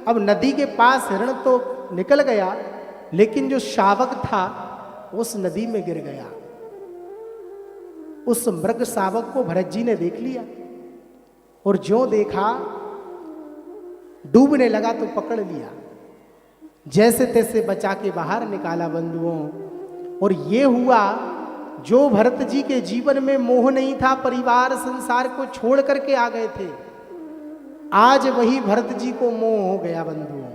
अब नदी के पास हिरण तो निकल गया, लेकिन जो शावक था उस नदी में गिर गया। उस मृग शावक को भरत जी ने देख लिया और जो देखा डूबने लगा तो पकड़ लिया, जैसे तैसे बचा के बाहर निकाला बंधुओं। और ये हुआ जो भरत जी के जीवन में मोह नहीं था, परिवार संसार को छोड़ करके आ गए थे, आज वही भरत जी को मोह हो गया बंधुओं।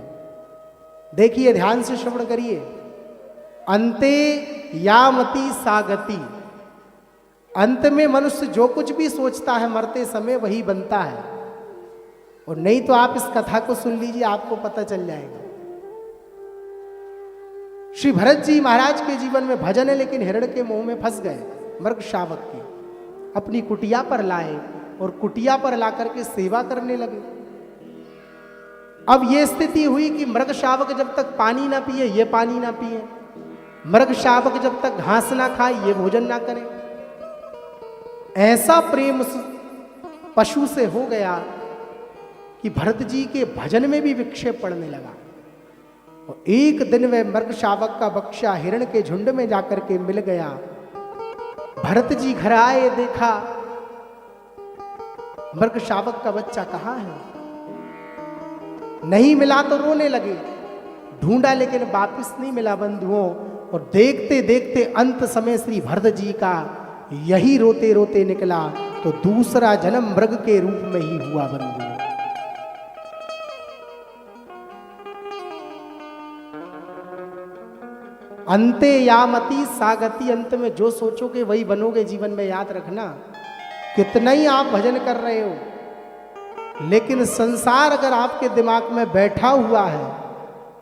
देखिए ध्यान से श्रवण करिए। अंते यामति सागति, अंत में मनुष्य जो कुछ भी सोचता है मरते समय वही बनता है। और नहीं तो आप इस कथा को सुन लीजिए, आपको पता चल जाएगा। श्री भरत जी महाराज के जीवन में भजन है, लेकिन हिरण के मोह में फंस गए। मृग शावक की अपनी कुटिया पर लाए और कुटिया पर ला करके सेवा करने लगे। अब यह स्थिति हुई कि मृग शावक जब तक पानी ना पिए ये पानी ना पिए, मृग शावक जब तक घास ना खाए ये भोजन ना करे। ऐसा प्रेम उस पशु से हो गया कि भरत जी के भजन में भी विक्षेप पड़ने लगा। और एक दिन वह मृग शावक का बच्चा हिरण के झुंड में जाकर के मिल गया। भरत जी घर आए, देखा मृग शावक का बच्चा कहाँ है, नहीं मिला तो रोने लगे। ढूंढा लेकिन वापिस नहीं मिला बंधुओं। और देखते देखते अंत समय श्री भरत जी का यही रोते रोते निकला, तो दूसरा जन्म मृग के रूप में ही हुआ बंधुओं। अंते यामति सागति, अंत में जो सोचोगे वही बनोगे। जीवन में याद रखना, कितना ही आप भजन कर रहे हो, लेकिन संसार अगर आपके दिमाग में बैठा हुआ है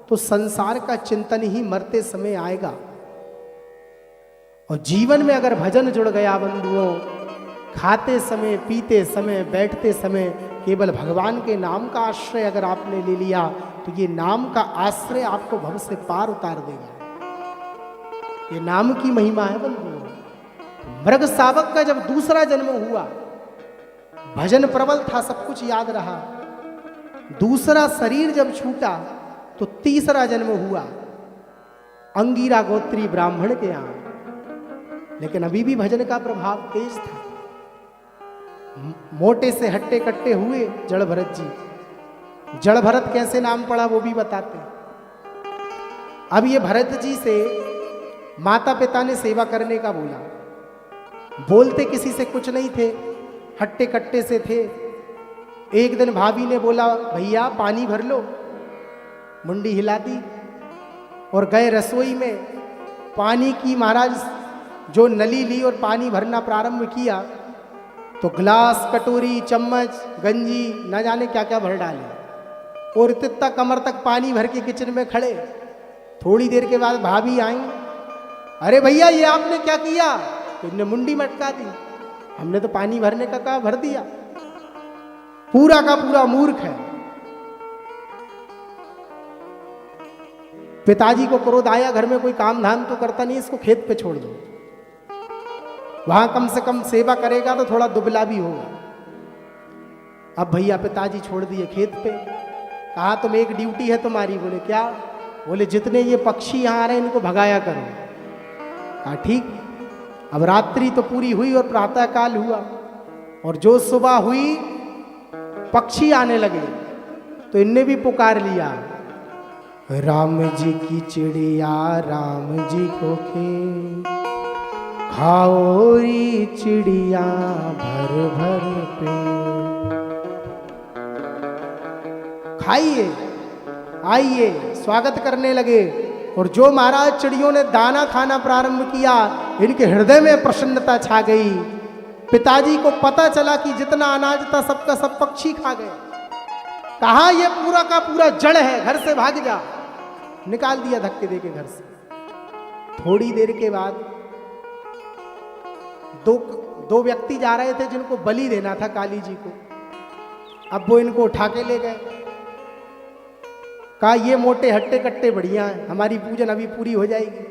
तो संसार का चिंतन ही मरते समय आएगा। और जीवन में अगर भजन जुड़ गया बंधुओं, खाते समय, पीते समय, बैठते समय केवल भगवान के नाम का आश्रय अगर आपने ले लिया तो ये नाम का आश्रय आपको भव से पार उतार देगा। ये नाम की महिमा है बंधुओं। मृग शावक का जब दूसरा जन्म हुआ, भजन प्रबल था, सब कुछ याद रहा। दूसरा शरीर जब छूटा तो तीसरा जन्म हुआ अंगीरा गोत्री ब्राह्मण के यहां। लेकिन अभी भी भजन का प्रभाव तेज था। मोटे से हट्टे कट्टे हुए जड़ भरत जी। जड़ भरत कैसे नाम पड़ा वो भी बताते हैं। अब ये भरत जी से माता पिता ने सेवा करने का बोला। बोलते किसी से कुछ नहीं थे, हट्टे कट्टे से थे। एक दिन भाभी ने बोला भैया पानी भर लो, मुंडी हिला दी और गए रसोई में। पानी की महाराज जो नली ली और पानी भरना प्रारंभ किया तो ग्लास, कटोरी, चम्मच, गंजी न जाने क्या क्या भर डाले और इतना कमर तक पानी भर के किचन में खड़े। थोड़ी देर के बाद भाभी आई, अरे भैया ये आपने क्या किया? तो इनने मुंडी मटका दी। हमने तो पानी भरने का कहा, भर दिया। पूरा का पूरा मूर्ख है। पिताजी को क्रोध आया, घर में कोई काम धाम तो करता नहीं, इसको खेत पे छोड़ दो, वहां कम से कम सेवा करेगा तो थोड़ा दुबला भी होगा। अब भैया पिताजी छोड़ दिए खेत पे। कहा तुम एक ड्यूटी है तुम्हारी। बोले क्या? बोले जितने ये पक्षी यहां आ रहे हैं इनको भगाया करो। कहा ठीक। अब रात्रि तो पूरी हुई और प्रातः काल हुआ और जो सुबह हुई पक्षी आने लगे तो इनने भी पुकार लिया, राम जी की चिड़िया राम जी को खे, खाओ री चिड़िया भर भर पे। खाइए, आइए, स्वागत करने लगे। और जो महाराज चिड़ियों ने दाना खाना प्रारंभ किया, इनके हृदय में प्रसन्नता छा गई। पिताजी को पता चला कि जितना अनाज था सबका सब पक्षी खा गए। कहा यह पूरा का पूरा जड़ है, घर से भाग जा। निकाल दिया धक्के देके घर से। थोड़ी देर के बाद दो व्यक्ति जा रहे थे जिनको बलि देना था काली जी को। अब वो इनको उठा के ले गए। कहा ये मोटे हट्टे कट्टे बढ़िया हैं, हमारी पूजन अभी पूरी हो जाएगी।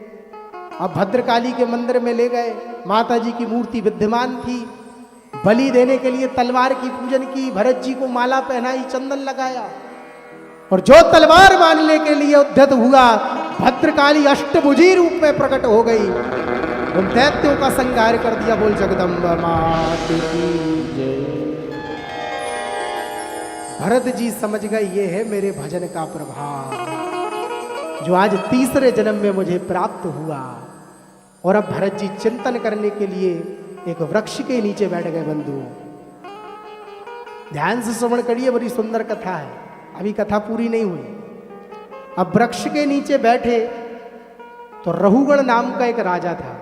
अब भद्रकाली के मंदिर में ले गए। माता जी की मूर्ति विद्यमान थी। बलि देने के लिए तलवार की पूजन की, भरत जी को माला पहनाई, चंदन लगाया। और जो तलवार मारने के लिए उद्यत हुआ, भद्रकाली अष्टभुजी रूप में प्रकट हो गई, उन दैत्यों का संहार कर दिया। बोल जगदम्बा मात की जय। भरत जी समझ गए ये है मेरे भजन का प्रभाव जो आज तीसरे जन्म में मुझे प्राप्त हुआ। और अब भरत जी चिंतन करने के लिए एक वृक्ष के नीचे बैठ गए। बंधुओं, ध्यान से श्रवण करिए, बड़ी सुंदर कथा है, अभी कथा पूरी नहीं हुई। अब वृक्ष के नीचे बैठे तो रहुगण नाम का एक राजा था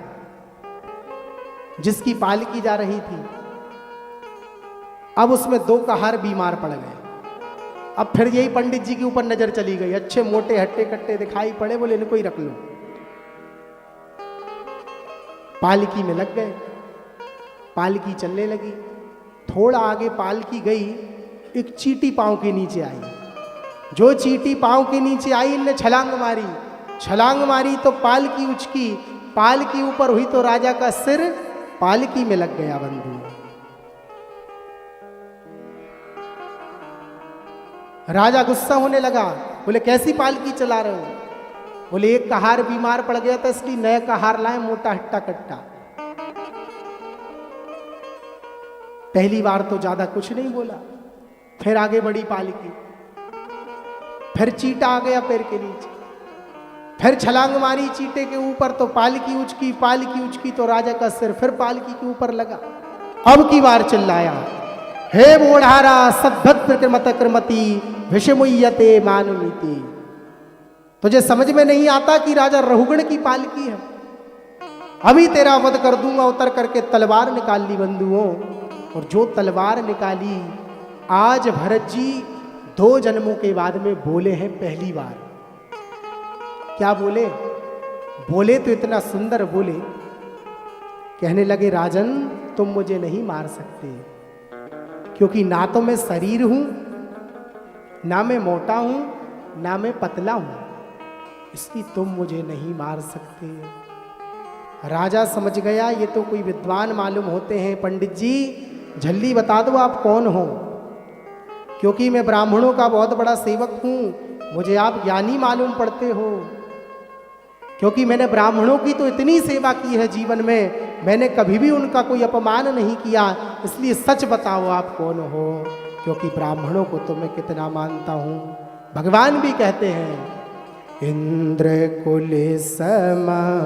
जिसकी पालकी जा रही थी। अब उसमें दो कहार बीमार पड़ गए। अब फिर यही पंडित जी के ऊपर नजर चली गई, अच्छे मोटे हट्टे कट्टे दिखाई पड़े, बोले इनको ही रख लो। पालकी में लग गए, पालकी चलने लगी। थोड़ा आगे पालकी गई, एक चींटी पांव के नीचे आई। जो चींटी पांव के नीचे आई, इनने छलांग मारी। छलांग मारी तो पालकी उचकी, पालकी ऊपर हुई तो राजा का सिर पालकी में लग गया। बंधु, राजा गुस्सा होने लगा, बोले कैसी पालकी चला रहे हो? बोले एक कहार बीमार पड़ गया था इसलिए नया कहार लाए, मोटा हट्टा कट्टा। पहली बार तो ज्यादा कुछ नहीं बोला, फिर आगे बढ़ी पालकी, फिर चींटा आ गया पैर के नीचे, फिर छलांग मारी चींटे के ऊपर तो पालकी उचकी, पालकी उचकी तो राजा का सिर फिर पालकी के ऊपर लगा। अब की बार चिल्लाया, हे मोढ़ारा सद्भद्र मत क्रमति विषमुयते मानुनीति। तुझे समझ में नहीं आता कि राजा रहुगण की पालकी है? अभी तेरा वध कर दूंगा। उतर करके तलवार निकाल ली बंधुओं, और जो तलवार निकाली, आज भरत जी 2 जन्मों के बाद में बोले हैं पहली बार। क्या बोले? बोले तो इतना सुंदर बोले, कहने लगे राजन तुम मुझे नहीं मार सकते, क्योंकि ना तो मैं शरीर हूं, ना मैं मोटा हूं, ना मैं पतला हूं, इसलिए तुम मुझे नहीं मार सकते। राजा समझ गया ये तो कोई विद्वान मालूम होते हैं। पंडित जी जल्दी बता दो आप कौन हो, क्योंकि मैं ब्राह्मणों का बहुत बड़ा सेवक हूं, मुझे आप ज्ञानी मालूम पड़ते हो। क्योंकि मैंने ब्राह्मणों की तो इतनी सेवा की है जीवन में, मैंने कभी भी उनका कोई अपमान नहीं किया, इसलिए सच बताओ आप कौन हो, क्योंकि ब्राह्मणों को तो मैं कितना मानता हूं। भगवान भी कहते हैं इंद्र कुल सम